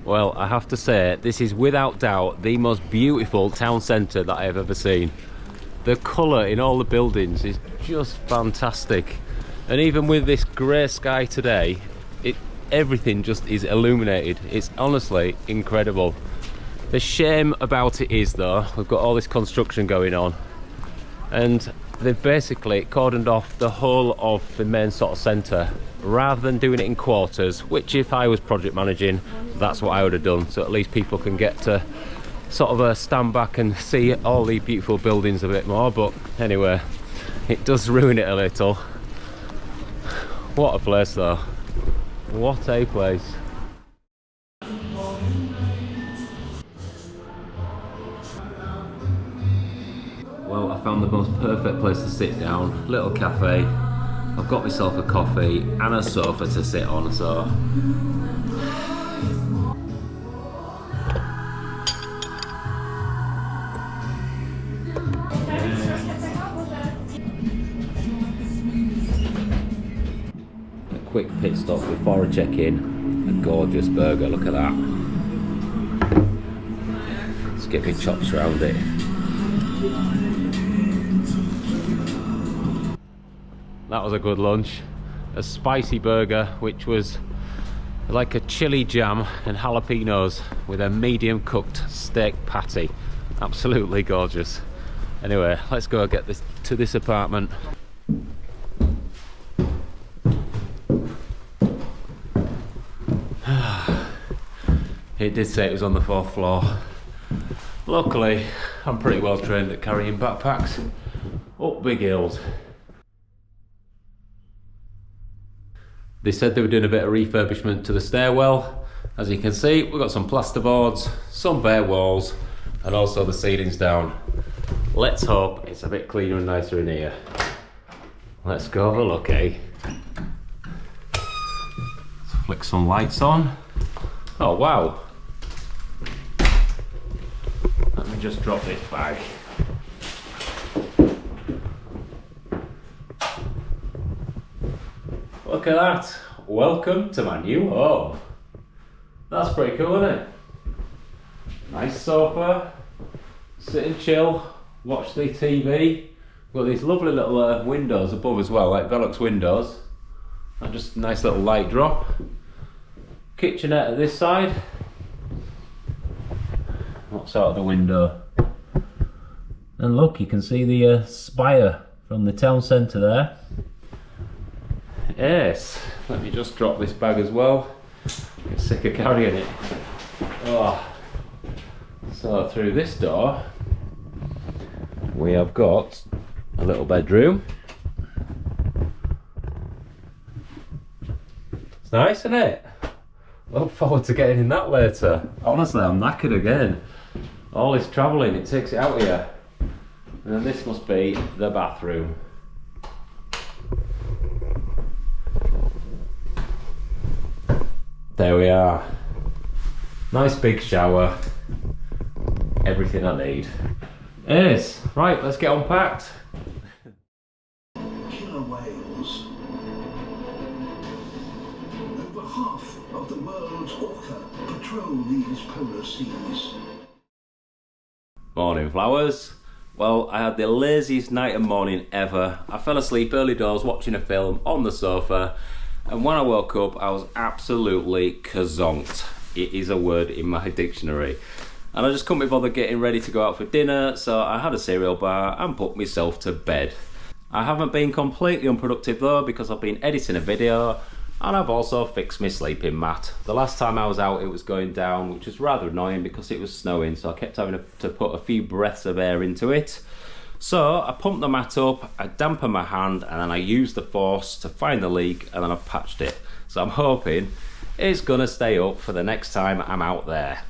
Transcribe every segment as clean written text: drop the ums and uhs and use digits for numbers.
Well, I have to say, this is without doubt the most beautiful town centre that I have ever seen. The colour in all the buildings is just fantastic. And even with this grey sky today, everything just is illuminated. It's honestly incredible. The shame about it is though, we've got all this construction going on and they've basically cordoned off the whole of the main sort of centre rather than doing it in quarters, which if I was project managing, that's what I would have done, so at least people can get to sort of stand back and see all the beautiful buildings a bit more. But anyway, it does ruin it a little. What a place though, what a place. Well, I found the most perfect place to sit down, little cafe. I've got myself a coffee and a sofa to sit on, so a quick pit stop before I check in. A gorgeous burger, look at that. Skipping chops around it. That was a good lunch. A spicy burger, which was like a chili jam and jalapenos with a medium cooked steak patty. Absolutely gorgeous. Anyway, let's go get this to this apartment. It did say it was on the 4th floor. Luckily, I'm pretty well trained at carrying backpacks up big hills. They said they were doing a bit of refurbishment to the stairwell. As you can see, we've got some plasterboards, some bare walls, and also the ceiling's down. Let's hope it's a bit cleaner and nicer in here. Let's go have a look, eh? Let's flick some lights on. Oh wow. Let me just drop this bag. Look at that. Welcome to my new home. That's pretty cool, isn't it? Nice sofa. Sit and chill. Watch the TV. Got these lovely little windows above as well, like Velux windows. And just a nice little light drop. Kitchenette at this side. What's out of the window? And look, you can see the spire from the town centre there. Yes, let me just drop this bag as well. Get sick of carrying it. Oh. So through this door we have got a little bedroom. It's nice, isn't it? Look forward to getting in that later. Honestly, I'm knackered again. All this travelling, it takes it out here. And then this must be the bathroom. There we are. Nice big shower. Everything I need. Yes. Right, let's get unpacked. Killer whales. Over half of the world's orca patrol these polar seas. Morning, flowers. Well, I had the laziest night and morning ever. I fell asleep early doors watching a film on the sofa. And when I woke up, I was absolutely kazonked. It is a word in my dictionary. And I just couldn't be bothered getting ready to go out for dinner, so I had a cereal bar and put myself to bed. I haven't been completely unproductive though, because I've been editing a video and I've also fixed my sleeping mat. The last time I was out it was going down, which was rather annoying because it was snowing, so I kept having to put a few breaths of air into it. So I pumped the mat up, I dampened my hand, and then I used the force to find the leak, and then I've patched it. So I'm hoping it's gonna stay up for the next time I'm out there.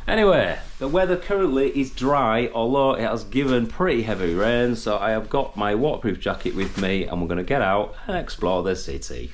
Anyway, the weather currently is dry, although it has given pretty heavy rain, so I have got my waterproof jacket with me and we're gonna get out and explore the city.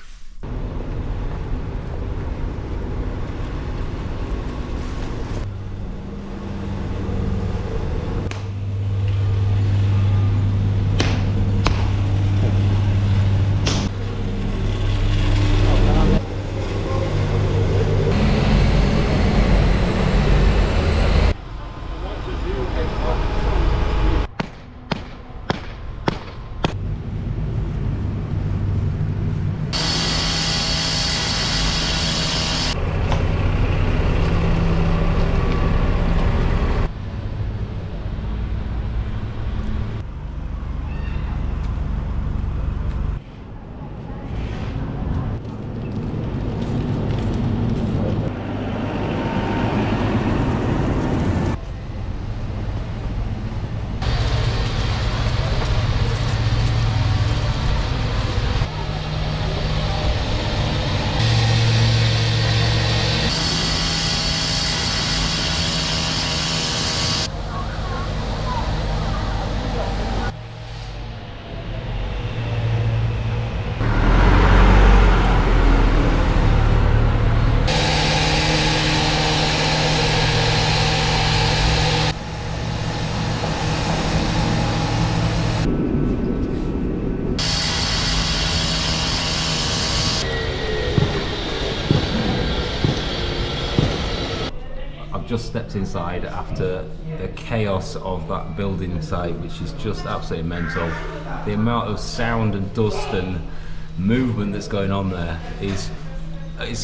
just stepped inside after the chaos of that building site, which is just absolutely mental. The amount of sound and dust and movement that's going on there it's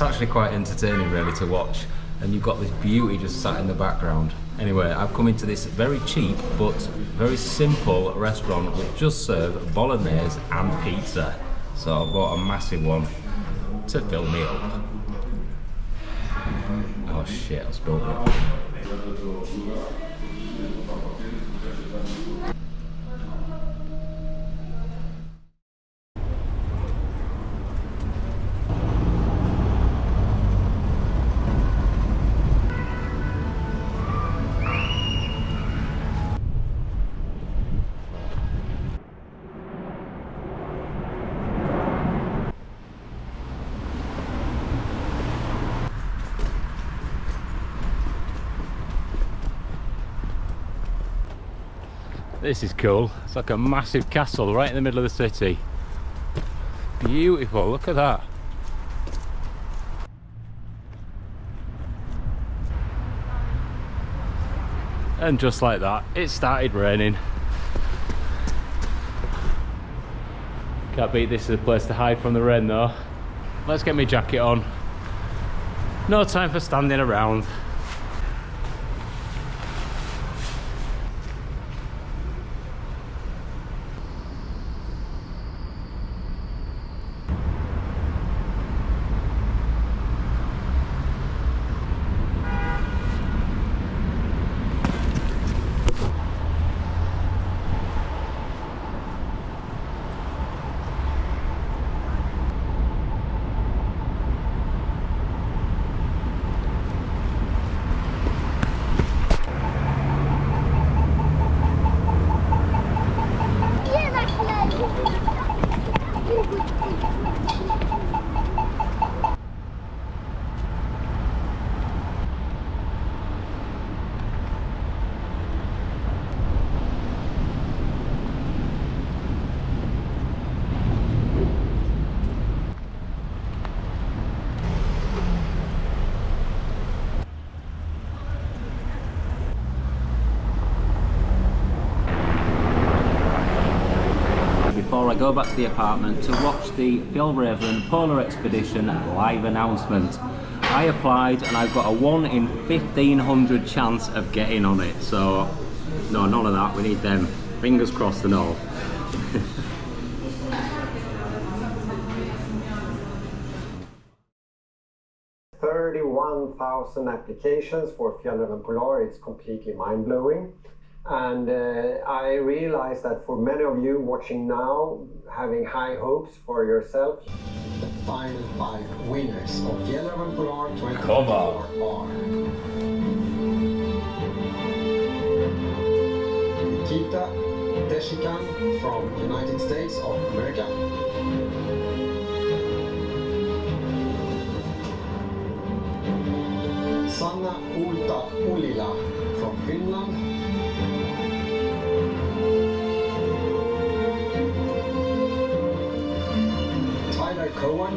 actually quite entertaining really to watch, and you've got this beauty just sat in the background. Anyway, I've come into this very cheap but very simple restaurant which just serve bolognese and pizza, so I bought a massive one to fill me up. Oh shit, I spilled it. This is cool. It's like a massive castle right in the middle of the city. Beautiful, look at that. And just like that, it started raining. Can't beat this as a place to hide from the rain though. Let's get my jacket on. No time for standing around. Before I go back to the apartment to watch the Fjällräven Polar Expedition live announcement. I applied and I've got a 1 in 1500 chance of getting on it, so no, none of that, we need them. Fingers crossed and all. $31,000 applications for Fjällräven Polar. It's completely mind-blowing. And I realize that for many of you watching now, having high hopes for yourself, the final 5 winners of Fjällräven Polar 2024 are Nikita Deshikan from United States of America, Sanna Ulta Ulila from Finland, Cohen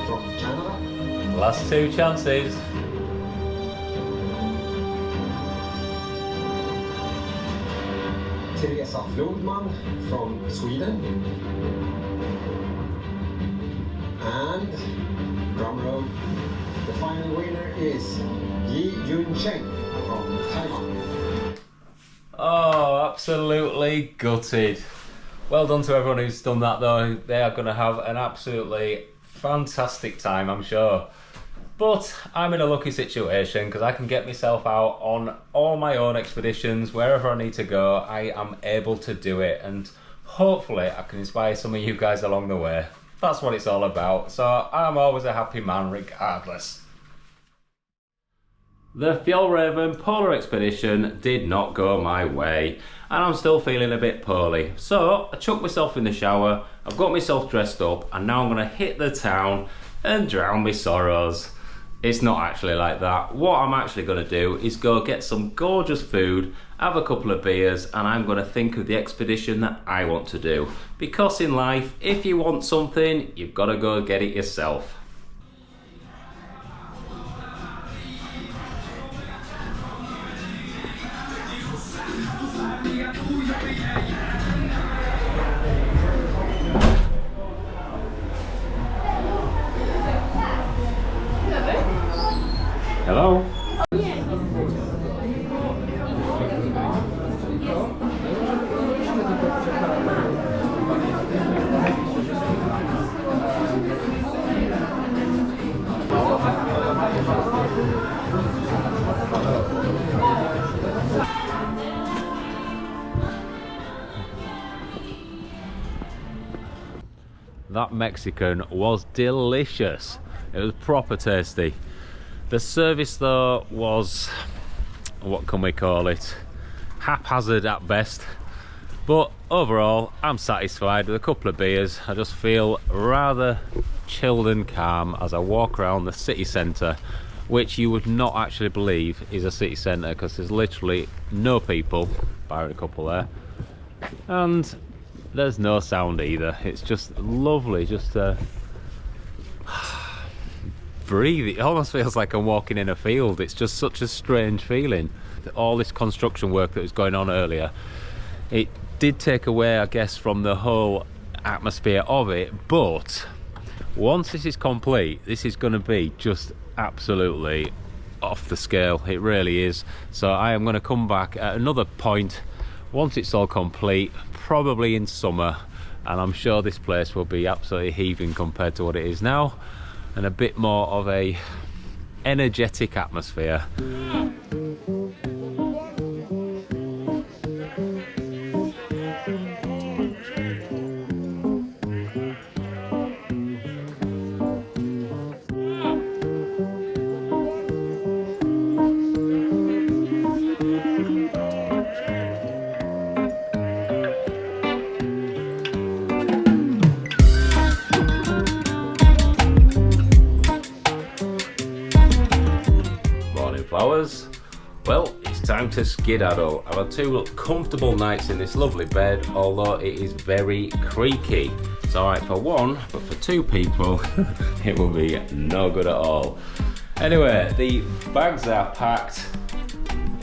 from Canada. Last 2 chances. Teresa Flodman from Sweden. And, drumroll, the final winner is Yi Yun Cheng from Taiwan. Oh, absolutely gutted. Well done to everyone who's done that though. They are going to have an absolutely fantastic time, I'm sure. But I'm in a lucky situation because I can get myself out on all my own expeditions. Wherever I need to go, I am able to do it. And hopefully I can inspire some of you guys along the way. That's what it's all about. So I'm always a happy man regardless. The Fjällräven Polar Expedition did not go my way, and I'm still feeling a bit poorly. So I chucked myself in the shower, I've got myself dressed up, and now I'm going to hit the town and drown my sorrows. It's not actually like that. What I'm actually going to do is go get some gorgeous food, have a couple of beers, and I'm going to think of the expedition that I want to do. Because in life, if you want something, you've got to go get it yourself. that Mexican was delicious. It was proper tasty. The service though was, what can we call it, haphazard at best. But overall, I'm satisfied with a couple of beers. I just feel rather chilled and calm as I walk around the city centre, which you would not actually believe is a city centre because there's literally no people, barring a couple there, and there's no sound either. It's just lovely, just breathe. It almost feels like I'm walking in a field. It's just such a strange feeling. All this construction work that was going on earlier, it did take away, I guess, from the whole atmosphere of it, but once this is complete, this is going to be just absolutely off the scale. It really is. So I am going to come back at another point once it's all complete, probably in summer, and I'm sure this place will be absolutely heaving compared to what it is now, and a bit more of a energetic atmosphere. Flowers. Well, it's time to skedaddle. I've had 2 comfortable nights in this lovely bed, although it is very creaky. It's alright for one, but for 2 people it will be no good at all. Anyway, the bags are packed,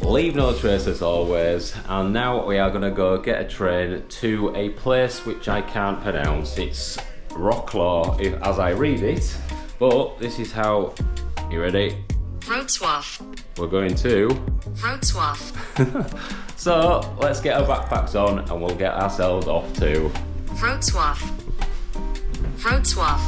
leave no trace as always, and now we are going to go get a train to a place which I can't pronounce. It's Wrocław as I read it, but this is how, you ready? Wrocław. We're going to Wrocław. So let's get our backpacks on and we'll get ourselves off to Wrocław. Wrocław.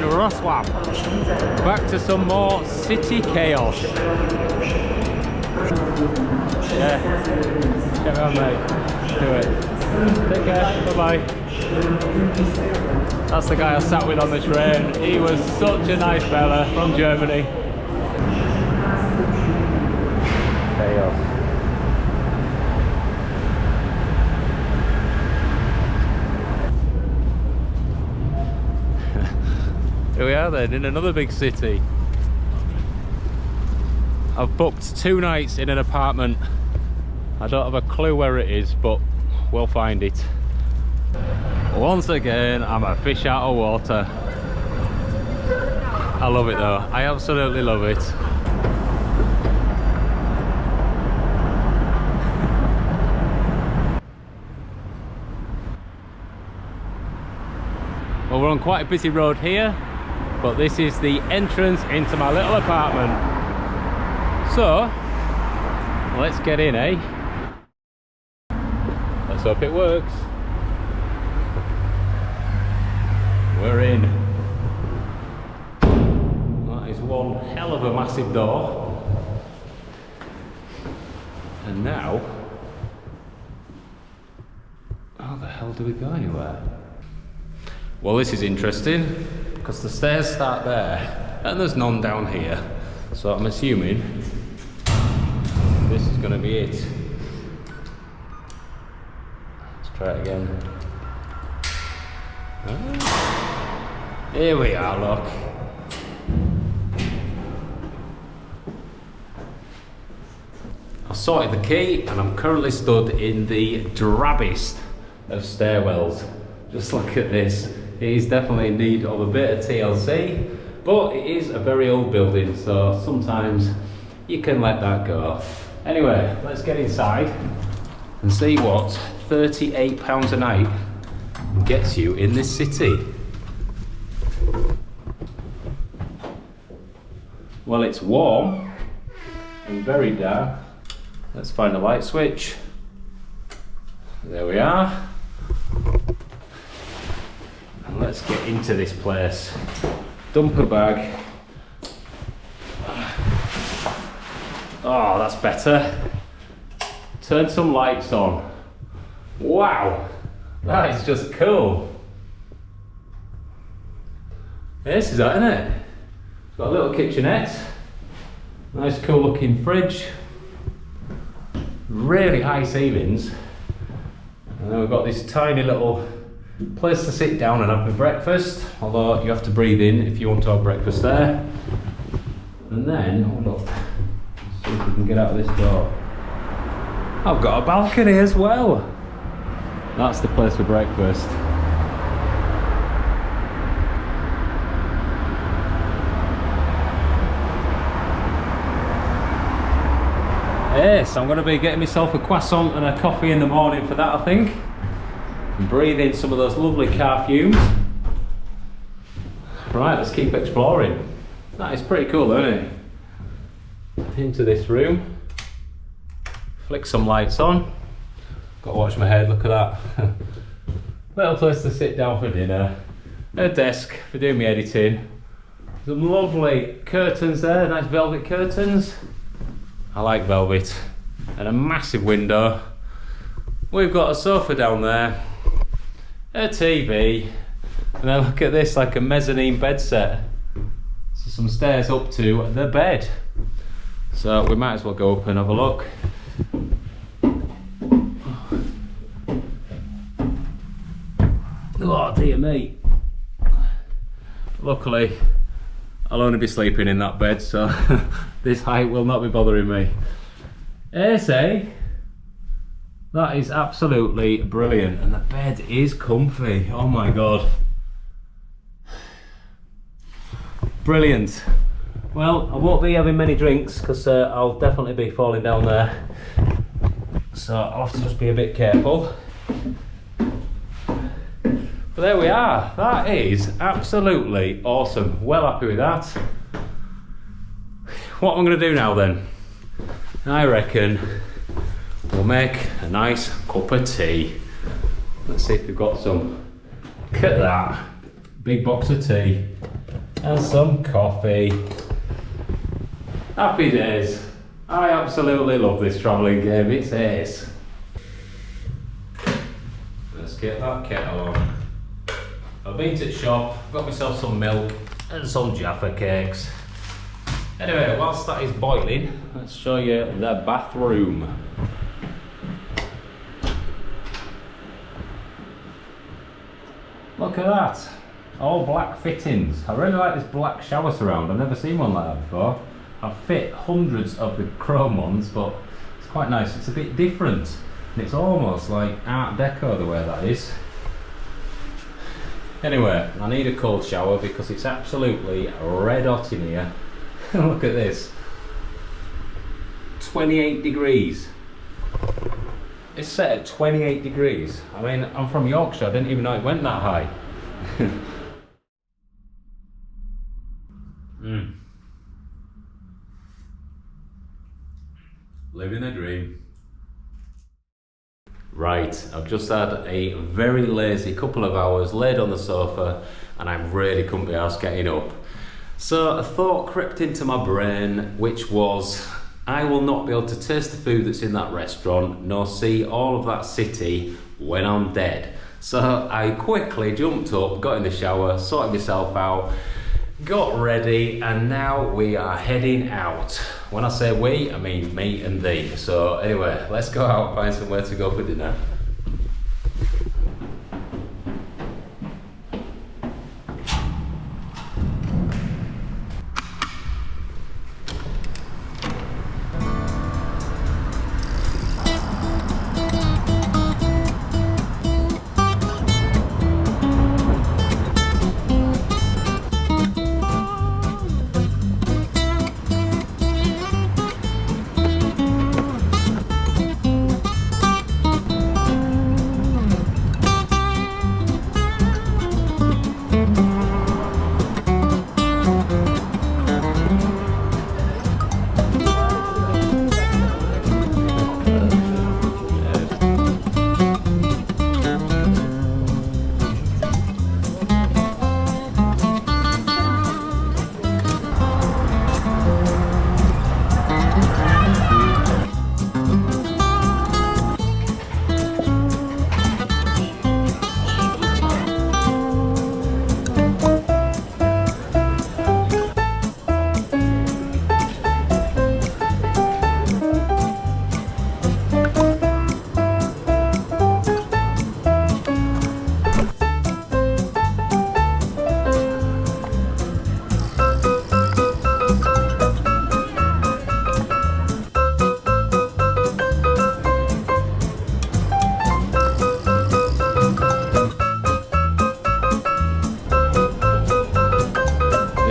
Wrocław. Back to some more city chaos. Yeah, get on mate, do it. Take care, bye bye. That's the guy I sat with on the train. He was such a nice fella from Germany. Chaos. Here we are then, in another big city. I've booked 2 nights in an apartment. I don't have a clue where it is, but we'll find it. Once again, I'm a fish out of water. I love it though, I absolutely love it. Well, we're on quite a busy road here, but this is the entrance into my little apartment. So, let's get in, eh? Let's hope it works. We're in. That is one hell of a massive door. And now, how the hell hell do we go anywhere? Well, this is interesting because the stairs start there and there's none down here. So I'm assuming this is going to be it. Let's try it again. Ah, here we are, look. I've sorted the key and I'm currently stood in the drabbest of stairwells. Just look at this. It is definitely in need of a bit of TLC, but it is a very old building, so sometimes you can let that go. Anyway, let's get inside and see what £38 a night gets you in this city. Well, it's warm and very dark. Let's find a light switch. There we are. And let's get into this place. Dump a bag. Oh, that's better. Turn some lights on. Wow, that is just cool. This is that, isn't it? It's got a little kitchenette. Nice cool looking fridge. Really high ceilings. And then we've got this tiny little place to sit down and have my breakfast, although you have to breathe in if you want to have breakfast there. And then, hold up, let's see if we can get out of this door. I've got a balcony as well. That's the place for breakfast. Yes, I'm going to be getting myself a croissant and a coffee in the morning for that, I think. And breathe in some of those lovely car fumes. Right, let's keep exploring. That is pretty cool, isn't it? Into this room. Flick some lights on. Got to watch my head, look at that. Little place to sit down for dinner. A desk for doing my editing. Some lovely curtains there, nice velvet curtains. I like velvet. And a massive window. We've got a sofa down there. A TV. And then look at this, like a mezzanine bed set. So some stairs up to the bed. So we might as well go up and have a look. Oh dear me. Luckily, I'll only be sleeping in that bed, so this height will not be bothering me. ASA, that is absolutely brilliant, and the bed is comfy. Oh my god. Brilliant. Well, I won't be having many drinks because I'll definitely be falling down there. So I'll have to just be a bit careful. But there we are. That is absolutely awesome. Well happy with that. What I'm going to do now then, I reckon we'll make a nice cup of tea. Let's see if we've got some. Look at that. Big box of tea. And some coffee. Happy days. I absolutely love this travelling game. It's ace. Let's get that kettle on. I've been to the shop, got myself some milk and some Jaffa cakes. Anyway, whilst that is boiling, let's show you the bathroom. Look at that, all black fittings. I really like this black shower surround. I've never seen one like that before. I've fit hundreds of the chrome ones, but it's quite nice. It's a bit different. And it's almost like Art Deco the way that is. Anyway, I need a cold shower because it's absolutely red hot in here. Look at this. 28 degrees. It's set at 28 degrees. I mean, I'm from Yorkshire, I didn't even know it went that high. Living a dream. Right, I've just had a very lazy couple of hours laid on the sofa and I really couldn't be arsed getting up. So a thought crept into my brain, which was, I will not be able to taste the food that's in that restaurant nor see all of that city when I'm dead. So I quickly jumped up, got in the shower, sorted myself out, got ready, and now we are heading out. When I say we, I mean me and thee. So anyway, let's go out and find somewhere to go for dinner.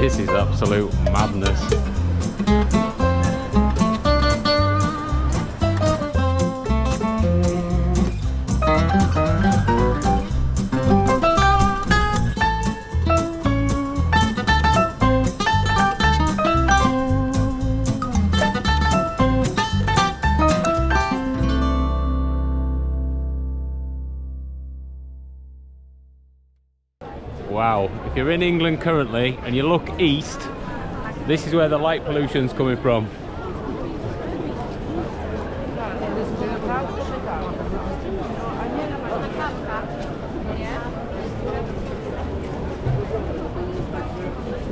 This is absolute madness. Wow, if you're in England currently and you look east, this is where the light pollution's coming from.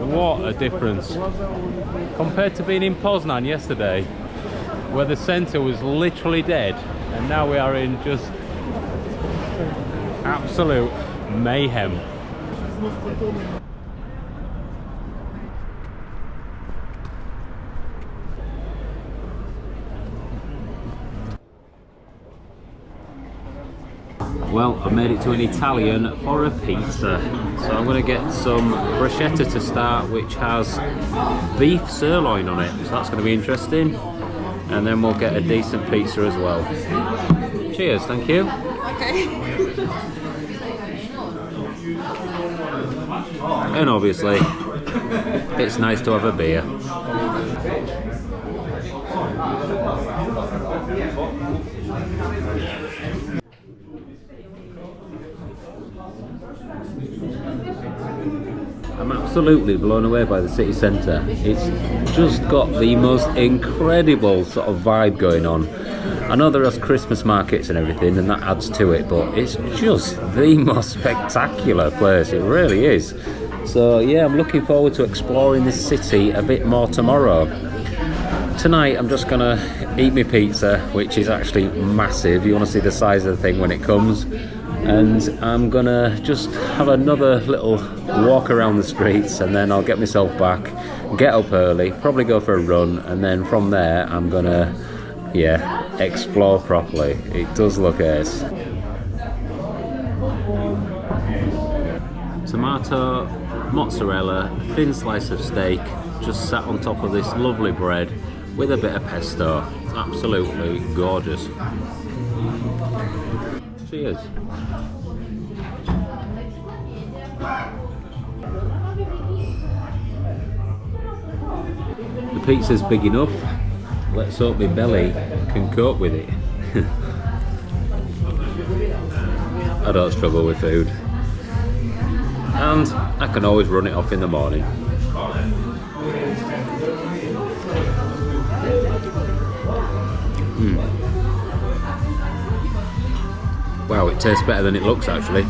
What a difference compared to being in Poznan yesterday, where the centre was literally dead, and now we are in just absolute mayhem. Well, I've made it to an Italian for a pizza. So I'm going to get some bruschetta to start, which has beef sirloin on it. So that's going to be interesting. And then we'll get a decent pizza as well. Cheers, thank you. Okay. And obviously, it's nice to have a beer. I'm absolutely blown away by the city centre. It's just got the most incredible sort of vibe going on. I know there are Christmas markets and everything, and that adds to it, but it's just the most spectacular place. It really is. So yeah, I'm looking forward to exploring this city a bit more tomorrow. Tonight I'm just gonna eat my pizza, which is actually massive. You want to see the size of the thing when it comes. And I'm gonna just have another little walk around the streets, and then I'll get myself back, get up early, probably go for a run, and then from there I'm gonna, yeah, explore properly. It does look ace. Tomato, mozzarella, thin slice of steak, just sat on top of this lovely bread with a bit of pesto. Absolutely gorgeous. Cheers. The pizza's big enough. Let's hope my belly can cope with it. I don't struggle with food. And I can always run it off in the morning. Wow, it tastes better than it looks actually.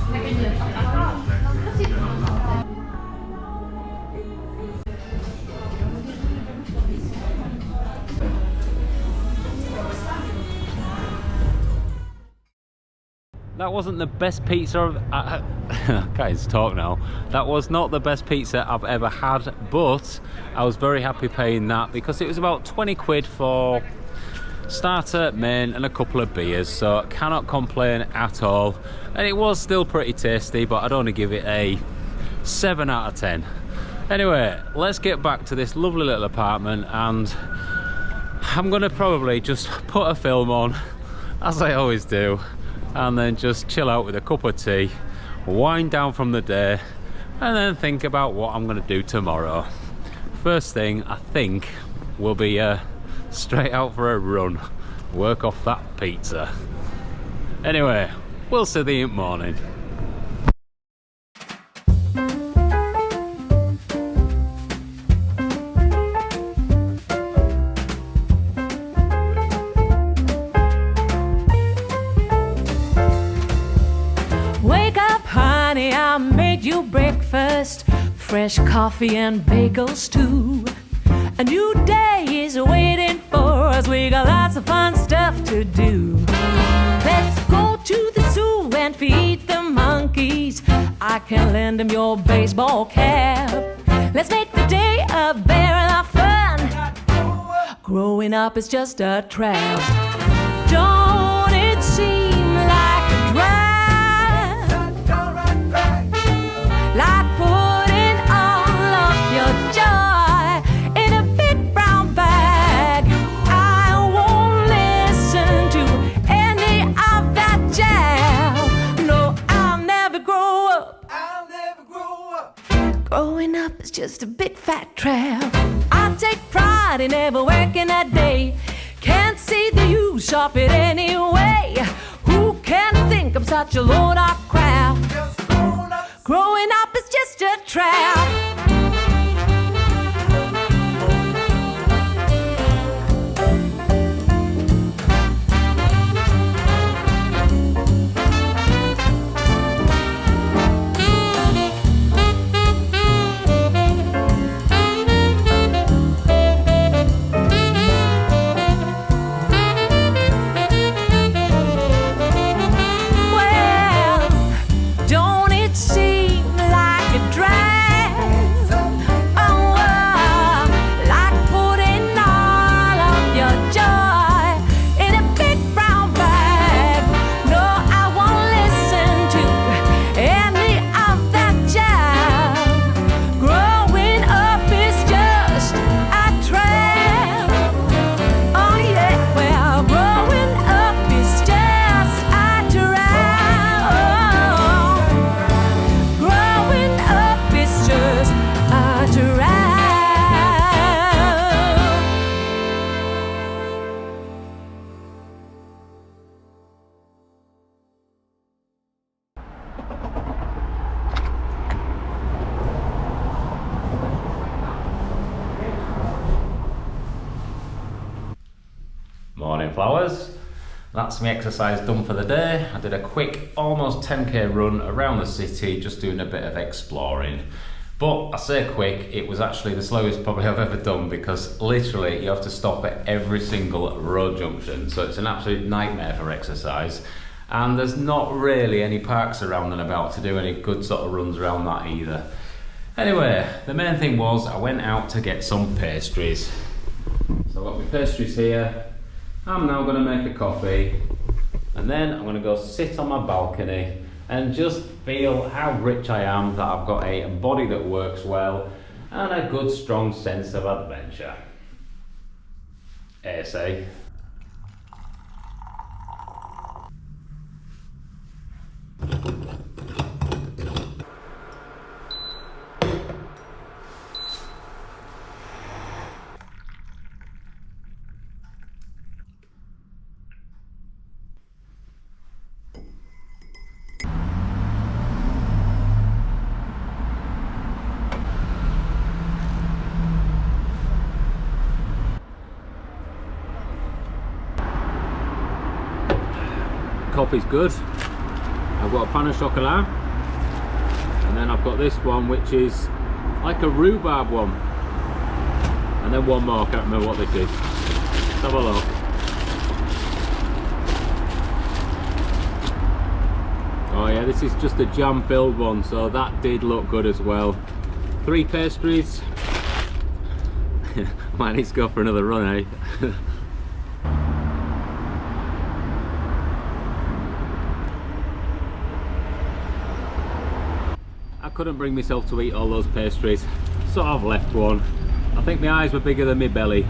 That wasn't the best pizza I can't even talk now. That was not the best pizza I've ever had, but I was very happy paying that because it was about 20 quid for starter, main and a couple of beers, so I cannot complain at all. And it was still pretty tasty, but I'd only give it a 7 out of 10. Anyway, let's get back to this lovely little apartment, and I'm gonna probably just put a film on, as I always do, and then just chill out with a cup of tea, wind down from the day, and then think about what I'm gonna do tomorrow. First thing, I think, will be straight out for a run, work off that pizza. Anyway, we'll see you in the morning. Wake up, honey, I made you breakfast, fresh coffee and bagels too. A new day is waiting for us, we got lots of fun stuff to do. Let's go to the zoo and feed the monkeys, I can lend them your baseball cap. Let's make the day a barrel of fun, growing up is just a trap. Don't it seem like a drag? Like putting all of your joy in a big brown bag. I won't listen to any of that jazz. No, I'll never grow up. I'll never grow up. Growing up is just a big fat trap. I take pride in never working a day. Can't see the use of it anyway. Who can think I'm such a load of crap? Growing up is just a trap. Morning flowers. That's my exercise done for the day. I did a quick almost 10k run around the city, just doing a bit of exploring. But I say quick, it was actually the slowest probably I've ever done, because literally you have to stop at every single road junction, so it's an absolute nightmare for exercise. And there's not really any parks around and about to do any good sort of runs around that either. Anyway, the main thing was I went out to get some pastries. So I've got my pastries here. I'm now going to make a coffee, and then I'm going to go sit on my balcony and just feel how rich I am that I've got a body that works well and a good strong sense of adventure. ASA. Coffee's good. I've got a pan au chocolat, and then I've got this one which is like a rhubarb one, and then one more, I can't remember what this is. Let's have a look. Oh yeah, this is just a jam filled one, so that did look good as well. 3 pastries. Might need to go for another run, eh? I couldn't bring myself to eat all those pastries, so I've left one. I think my eyes were bigger than my belly.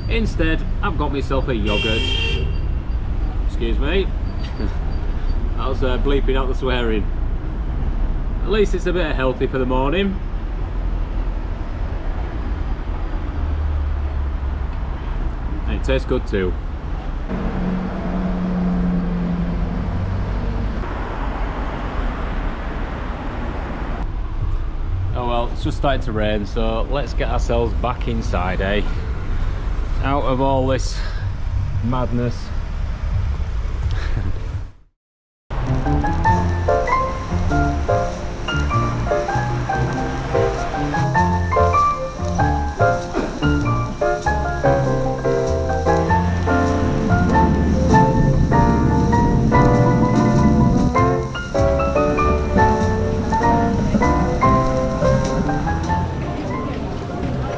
Instead, I've got myself a yoghurt. Excuse me. I was bleeping out the swearing. At least it's a bit healthy for the morning. And it tastes good too. Oh well, it's just starting to rain, so let's get ourselves back inside, eh? Out of all this madness.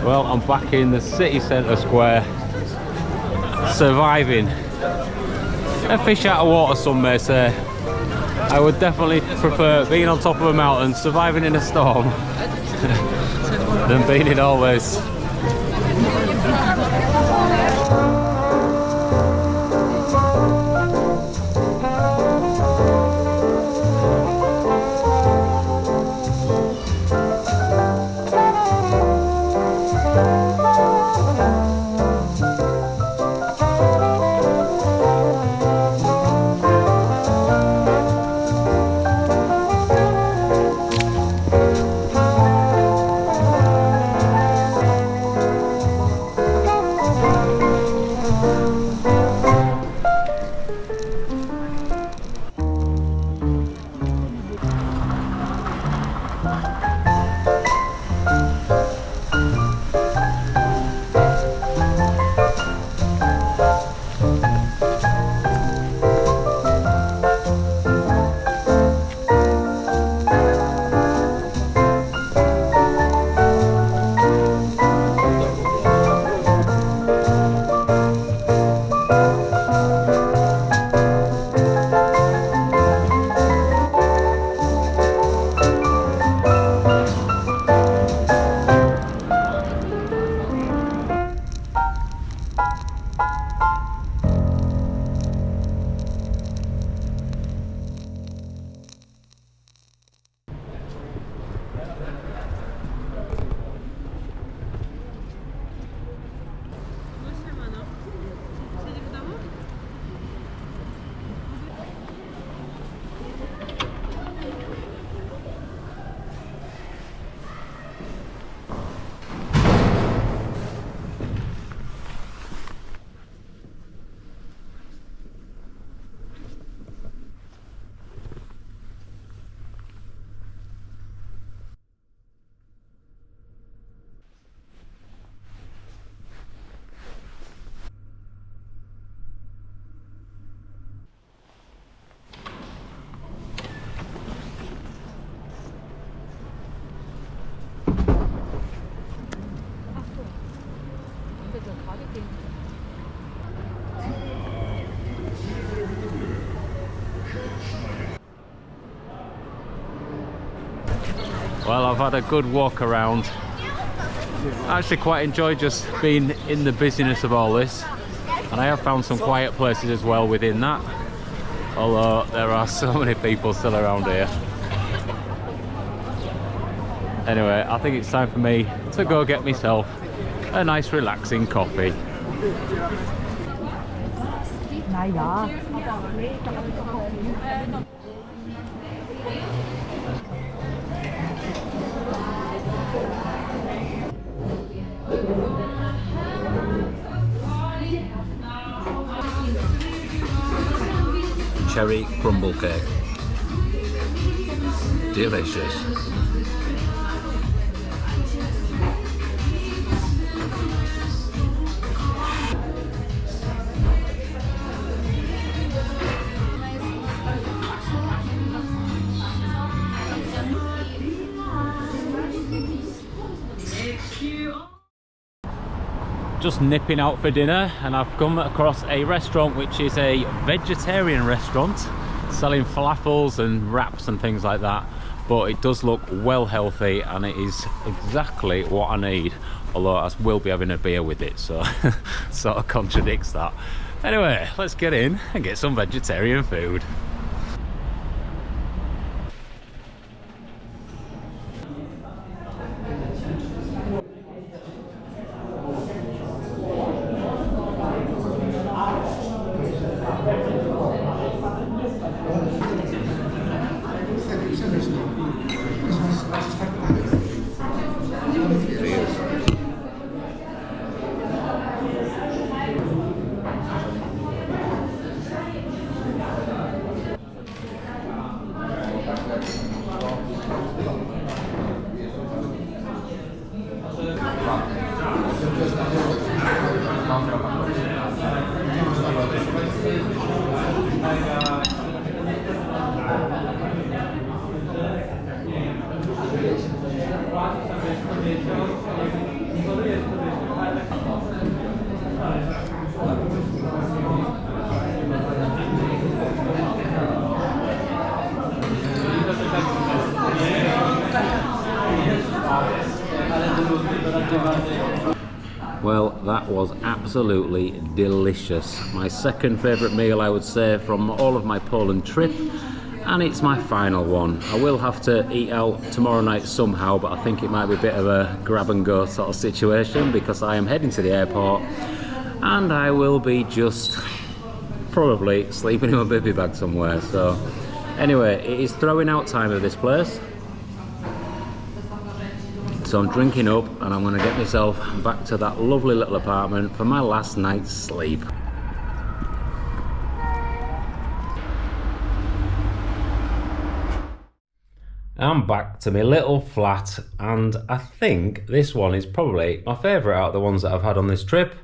Well, I'm back in the city centre square, surviving. A fish out of water, some may say. I would definitely prefer being on top of a mountain, surviving in a storm, than being in all this. Well, I've had a good walk around. I actually quite enjoyed just being in the busyness of all this, and I have found some quiet places as well within that, although there are so many people still around here. Anyway, I think it's time for me to go get myself a nice relaxing coffee. Cherry crumble cake. delicious. Just nipping out for dinner, and I've come across a restaurant which is a vegetarian restaurant selling falafels and wraps and things like that, but it does look well healthy and it is exactly what I need, although I will be having a beer with it, so sort of contradicts that. Anyway, let's get in and get some vegetarian food. Well, that was absolutely delicious. My second favourite meal, I would say, from all of my Poland trip, and it's my final one. I will have to eat out tomorrow night somehow, but I think it might be a bit of a grab and go sort of situation, because I am heading to the airport and I will be just probably sleeping in my Bivvy bag somewhere. So anyway, it is throwing out time of this place. So I'm drinking up and I'm going to get myself back to that lovely little apartment for my last night's sleep. I'm back to my little flat, and I think this one is probably my favourite out of the ones that I've had on this trip.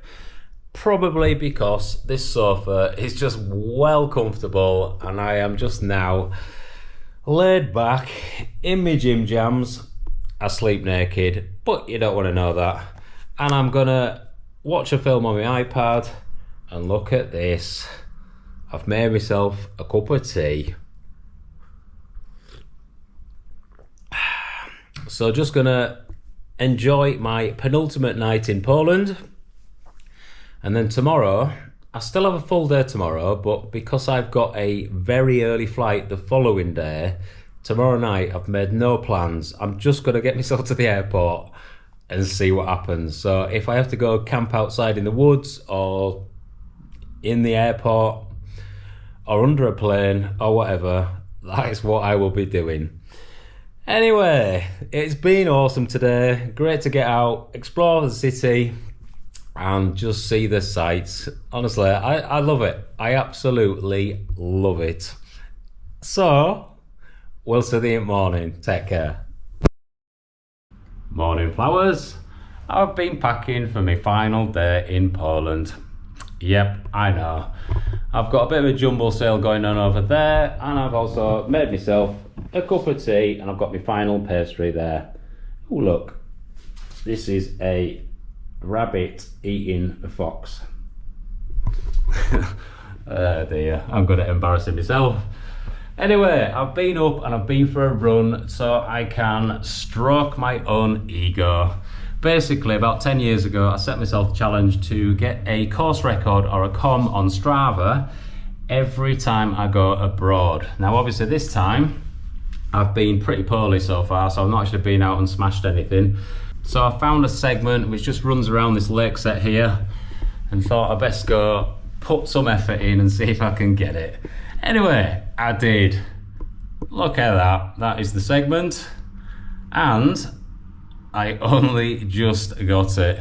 Probably because this sofa is just well comfortable and I am just now laid back in my gym jams. I sleep naked, but you don't want to know that. And I'm gonna watch a film on my iPad, and look at this. I've made myself a cup of tea. So just gonna enjoy my penultimate night in Poland. And then tomorrow, I still have a full day tomorrow, but because I've got a very early flight the following day, tomorrow night I've made no plans. I'm just going to get myself to the airport and see what happens. So if I have to go camp outside in the woods or in the airport or under a plane or whatever, that is what I will be doing. Anyway, it's been awesome today. Great to get out, explore the city and just see the sights. Honestly, I love it. I absolutely love it. So we'll see you in the morning. Take care. Morning, flowers. I've been packing for my final day in Poland. Yep, I know. I've got a bit of a jumble sale going on over there, and I've also made myself a cup of tea, and I've got my final pastry there. Oh look, this is a rabbit eating a fox. Oh dear, I'm good at embarrassing myself. Anyway, I've been up and I've been for a run so I can stroke my own ego. Basically, about 10 years ago, I set myself a challenge to get a course record or a comm on Strava every time I go abroad. Now, obviously this time, I've been pretty poorly so far, so I've not actually been out and smashed anything. So I found a segment which just runs around this lake set here and thought I'd best go put some effort in and see if I can get it. Anyway, I did. Look at that. That is the segment. And I only just got it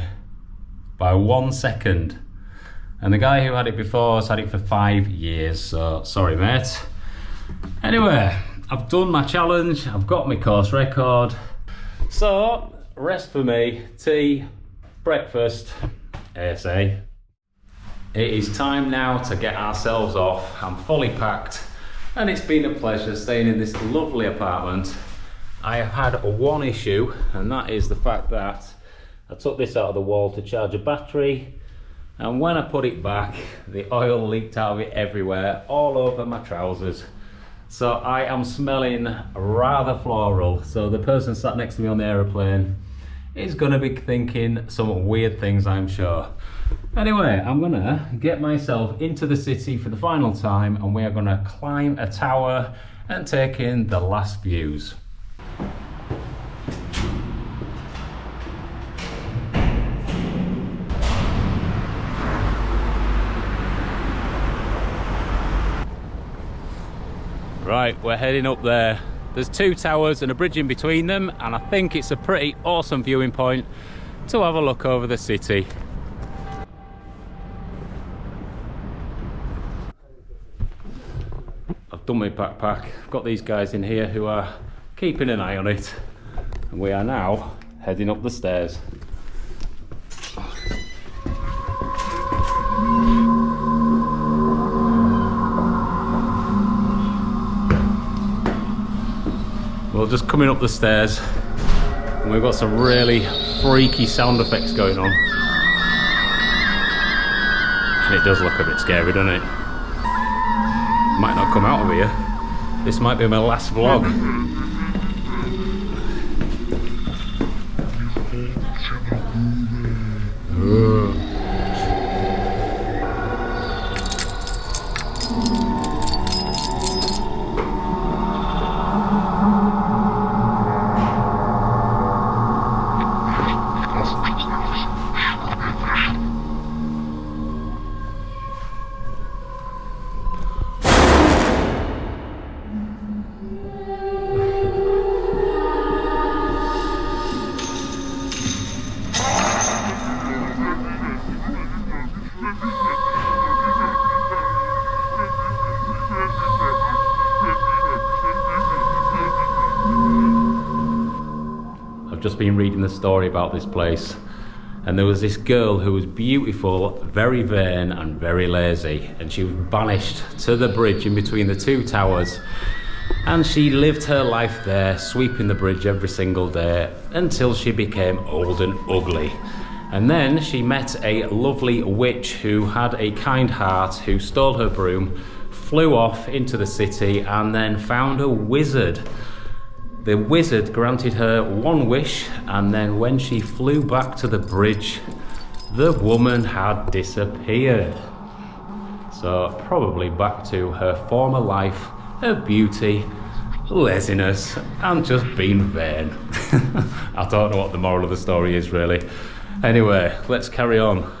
by 1 second. And the guy who had it before has had it for 5 years, so sorry mate. Anyway, I've done my challenge, I've got my course record. So, rest for me, tea, breakfast, ASA. It is time now to get ourselves off. I'm fully packed and it's been a pleasure staying in this lovely apartment. I have had one issue, and that is the fact that I took this out of the wall to charge a battery, and when I put it back, the oil leaked out of it everywhere, all over my trousers. So I am smelling rather floral, so the person sat next to me on the aeroplane is gonna be thinking some weird things, I'm sure. Anyway, I'm gonna get myself into the city for the final time, and we are gonna climb a tower and take in the last views. Right, we're heading up there. There's two towers and a bridge in between them, and I think it's a pretty awesome viewing point to have a look over the city. I've done my backpack. I've got these guys in here who are keeping an eye on it, and we are now heading up the stairs. We're just coming up the stairs, and we've got some really freaky sound effects going on. And it does look a bit scary, doesn't it? Might not come out of here. This might be my last vlog. I've just been reading the story about this place, and there was this girl who was beautiful, very vain and very lazy, and she was banished to the bridge in between the two towers, and she lived her life there, sweeping the bridge every single day until she became old and ugly. And then she met a lovely witch who had a kind heart, who stole her broom, flew off into the city, and then found a wizard. The wizard granted her one wish, and then when she flew back to the bridge, the woman had disappeared. So probably back to her former life, her beauty, laziness, and just being vain. I don't know what the moral of the story is really. Anyway, let's carry on.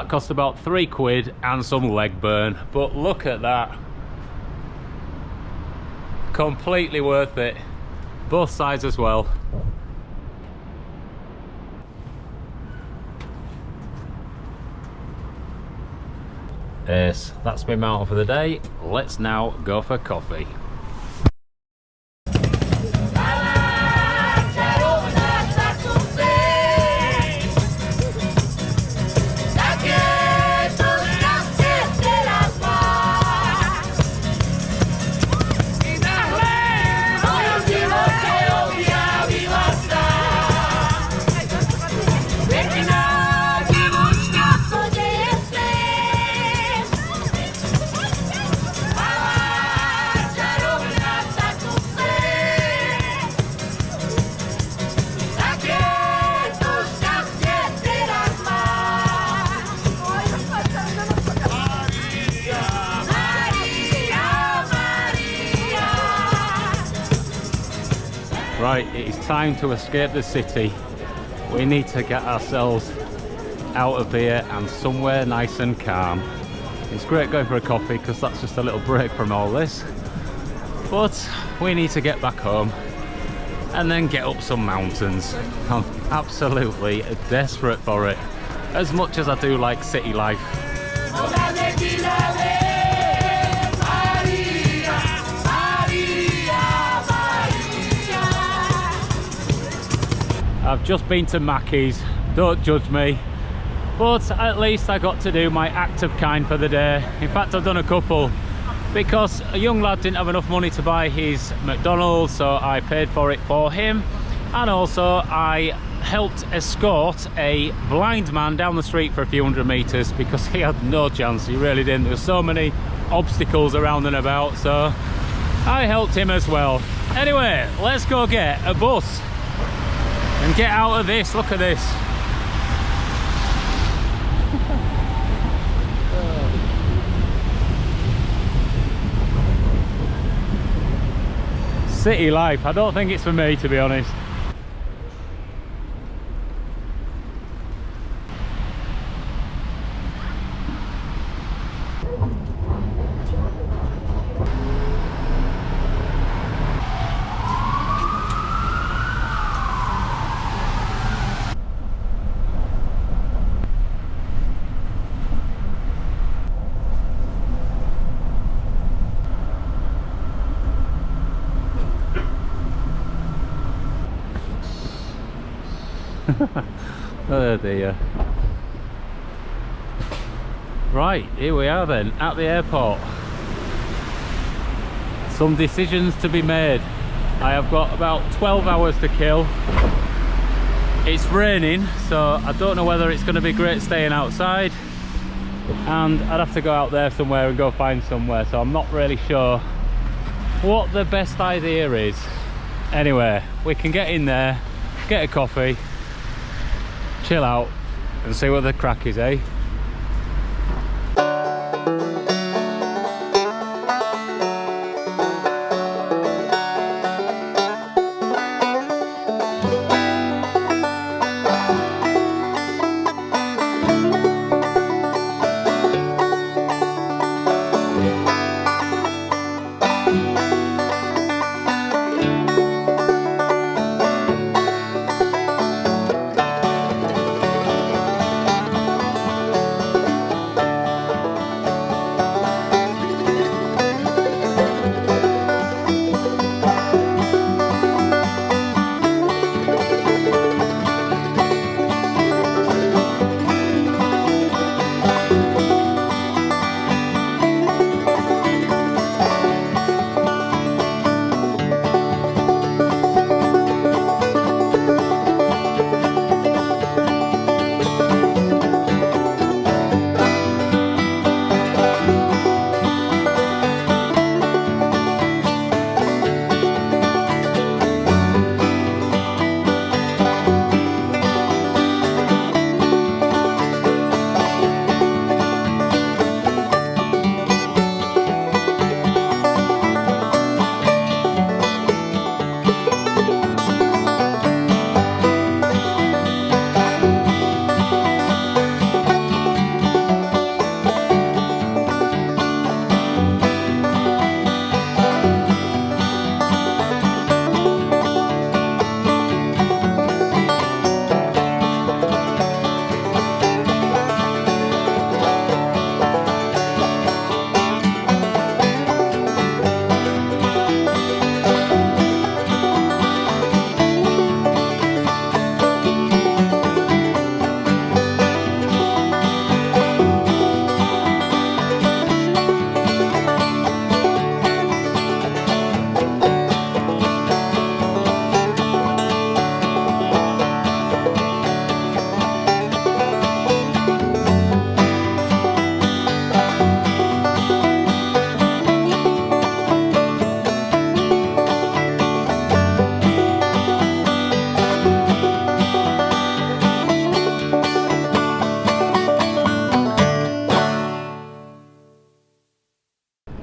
that cost about £3 and some leg burn, but look at that. Completely worth it. Both sides as well. Yes, that's my mountain for the day. Let's now go for coffee. Right, it is time to escape the city. We need to get ourselves out of here and somewhere nice and calm. It's great going for a coffee because that's just a little break from all this. But we need to get back home and then get up some mountains. I'm absolutely desperate for it, as much as I do like city life. I've just been to Mackey's, don't judge me, but at least I got to do my act of kind for the day. In fact, I've done a couple, because a young lad didn't have enough money to buy his McDonald's, so I paid for it for him, and also I helped escort a blind man down the street for a few hundred meters because he had no chance, he really didn't. There were so many obstacles around and about, so I helped him as well. Anyway, let's go get a bus and get out of this. Look at this. City life, I don't think it's for me, to be honest. Oh dear. Right, here we are then, at the airport. Some decisions to be made. I have got about 12 hours to kill. It's raining, so I don't know whether it's going to be great staying outside, and I'd have to go out there somewhere and go find somewhere, so I'm not really sure what the best idea is. Anyway, we can get in there, get a coffee, chill out and see what the crack is, eh?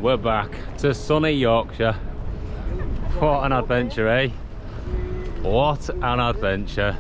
we're back to sunny Yorkshire. What an adventure, eh? What an adventure.